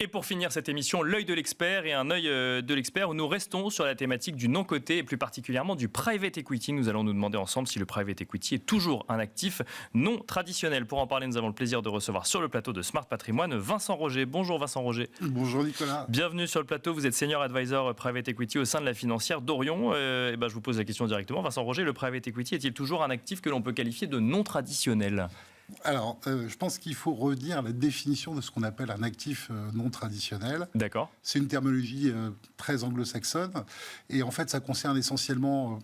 Et pour finir cette émission, l'œil de l'expert et un œil de l'expert où nous restons sur la thématique du non-coté et plus particulièrement du private equity. Nous allons nous demander ensemble si le private equity est toujours un actif non traditionnel. Pour en parler, nous avons le plaisir de recevoir sur le plateau de Smart Patrimoine Vincent Roger. Bonjour Vincent Roger. Bonjour Nicolas. Bienvenue sur le plateau. Vous êtes senior advisor private equity au sein de la financière d'Orion. Je vous pose la question directement. Vincent Roger, le private equity est-il toujours un actif que l'on peut qualifier de non traditionnel ? Alors, je pense qu'il faut redire la définition de ce qu'on appelle un actif non traditionnel. D'accord. C'est une terminologie très anglo-saxonne. Et en fait, ça concerne essentiellement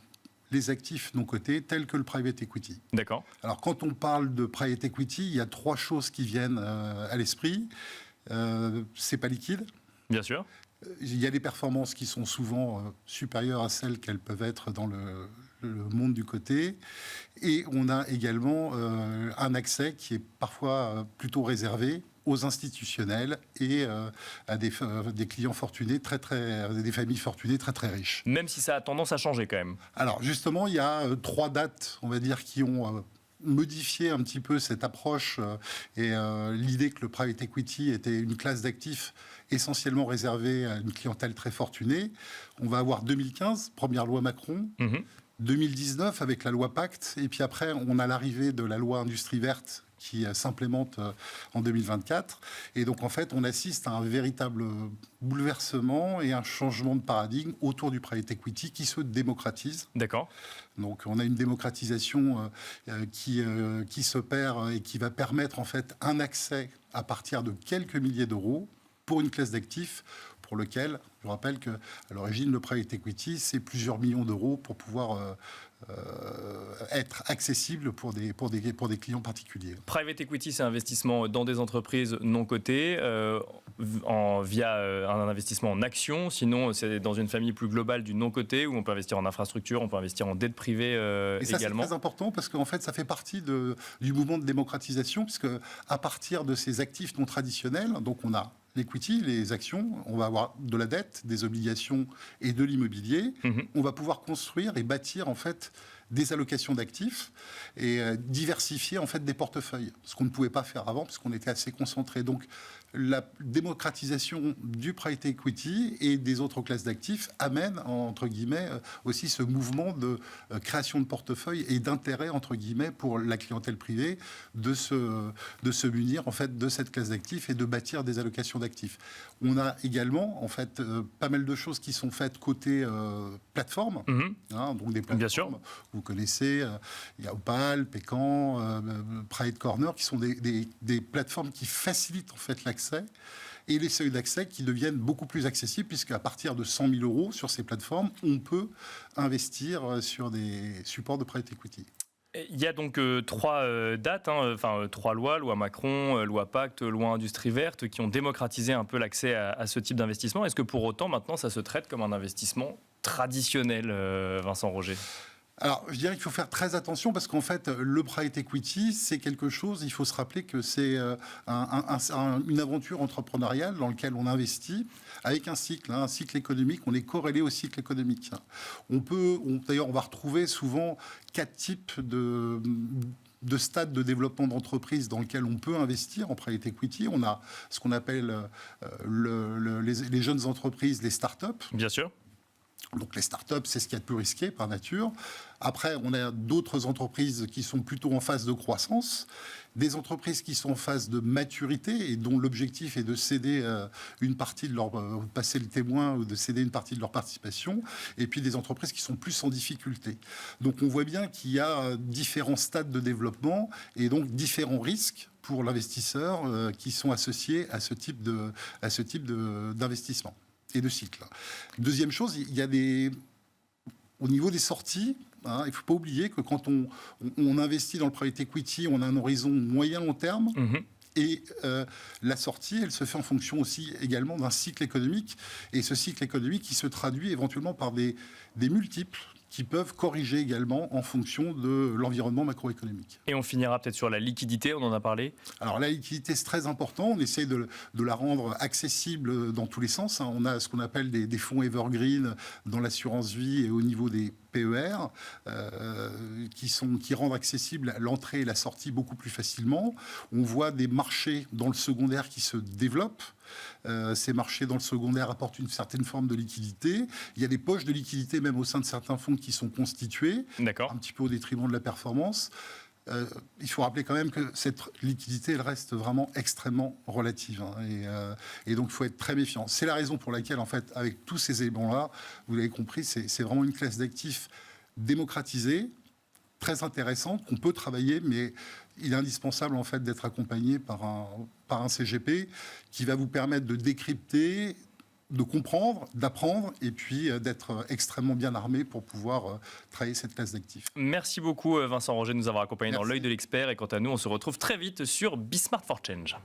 les actifs non cotés tels que le private equity. D'accord. Alors, quand on parle de private equity, il y a trois choses qui viennent à l'esprit. C'est pas liquide. Bien sûr. Il y a des performances qui sont souvent supérieures à celles qu'elles peuvent être dans le monde du coté. Et on a également un accès qui est parfois plutôt réservé aux institutionnels et à des clients fortunés, des familles fortunées très très riches. Même si ça a tendance à changer quand même. Alors justement, il y a trois dates, on va dire, qui ont modifier un petit peu cette approche et l'idée que le private equity était une classe d'actifs essentiellement réservée à une clientèle très fortunée. On va avoir 2015, première loi Macron, 2019 avec la loi Pacte, et puis après on a l'arrivée de la loi Industrie Verte qui s'implémente en 2024. Et donc, en fait, on assiste à un véritable bouleversement et un changement de paradigme autour du private equity qui se démocratise. D'accord. Donc, on a une démocratisation qui s'opère et qui va permettre, en fait, un accès à partir de quelques milliers d'euros pour une classe d'actifs pour lequel, je rappelle qu'à l'origine, le private equity, c'est plusieurs millions d'euros pour pouvoir être accessible pour des clients particuliers. Private equity, c'est investissement dans des entreprises non cotées, via un investissement en actions. Sinon, c'est dans une famille plus globale du non coté, où on peut investir en infrastructure, on peut investir en dette privée et ça, également. C'est très important parce qu'en fait, ça fait partie du mouvement de démocratisation, puisque à partir de ces actifs non traditionnels, donc on a l'equity, les actions, on va avoir de la dette, des obligations et de l'immobilier. On va pouvoir construire et bâtir en fait des allocations d'actifs et diversifier en fait des portefeuilles, ce qu'on ne pouvait pas faire avant parce qu'on était assez concentré. Donc la démocratisation du private equity et des autres classes d'actifs amène entre guillemets aussi ce mouvement de création de portefeuilles et d'intérêt entre guillemets pour la clientèle privée de se munir en fait de cette classe d'actifs et de bâtir des allocations d'actifs. On a également en fait pas mal de choses qui sont faites côté plateforme, donc des plateformes. Bien sûr. Vous connaissez, il y a Opal, Pécan, Private Corner, qui sont des plateformes qui facilitent en fait l'accès et les seuils d'accès qui deviennent beaucoup plus accessibles puisqu'à partir de 100 000 euros sur ces plateformes, on peut investir sur des supports de private equity. Il y a donc trois dates, trois lois, loi Macron, loi Pacte, loi Industrie Verte, qui ont démocratisé un peu l'accès à ce type d'investissement. Est-ce que pour autant, maintenant, ça se traite comme un investissement traditionnel, Vincent Roger ? Alors, je dirais qu'il faut faire très attention parce qu'en fait, le private equity, c'est quelque chose, il faut se rappeler que c'est une aventure entrepreneuriale dans laquelle on investit avec un cycle économique, on est corrélé au cycle économique. D'ailleurs, on va retrouver souvent 4 types de stades de développement d'entreprise dans lesquels on peut investir en private equity. On a ce qu'on appelle les jeunes entreprises, les startups. Bien sûr. Donc les startups, c'est ce qu'il y a de plus risqué par nature. Après, on a d'autres entreprises qui sont plutôt en phase de croissance, des entreprises qui sont en phase de maturité et dont l'objectif est de céder une partie de leur passer le témoin ou de céder une partie de leur participation, et puis des entreprises qui sont plus en difficulté. Donc on voit bien qu'il y a différents stades de développement et donc différents risques pour l'investisseur qui sont associés à ce type d'investissement et de cycle. Deuxième chose, il y a au niveau des sorties, il ne faut pas oublier que quand on investit dans le private equity, on a un horizon moyen-long terme. Et la sortie, elle se fait en fonction aussi également d'un cycle économique. Et ce cycle économique qui se traduit éventuellement par des multiples qui peuvent corriger également en fonction de l'environnement macroéconomique. Et on finira peut-être sur la liquidité, on en a parlé. Alors la liquidité, c'est très important. On essaie de la rendre accessible dans tous les sens. On a ce qu'on appelle des fonds evergreen dans l'assurance vie et au niveau des PER qui rendent accessible l'entrée et la sortie beaucoup plus facilement. On voit des marchés dans le secondaire qui se développent. Ces marchés dans le secondaire apportent une certaine forme de liquidité. Il y a des poches de liquidité même au sein de certains fonds qui sont constitués, un petit peu au détriment de la performance. Il faut rappeler quand même que cette liquidité, elle reste vraiment extrêmement relative. Et donc, il faut être très méfiant. C'est la raison pour laquelle, en fait, avec tous ces éléments-là, vous l'avez compris, c'est vraiment une classe d'actifs démocratisée, très intéressante, qu'on peut travailler, mais il est indispensable, en fait, d'être accompagné par un CGP qui va vous permettre de décrypter, de comprendre, d'apprendre et puis d'être extrêmement bien armé pour pouvoir travailler cette classe d'actifs. Merci beaucoup Vincent Roger de nous avoir accompagnés dans l'œil de l'expert et quant à nous on se retrouve très vite sur Be Smart for Change.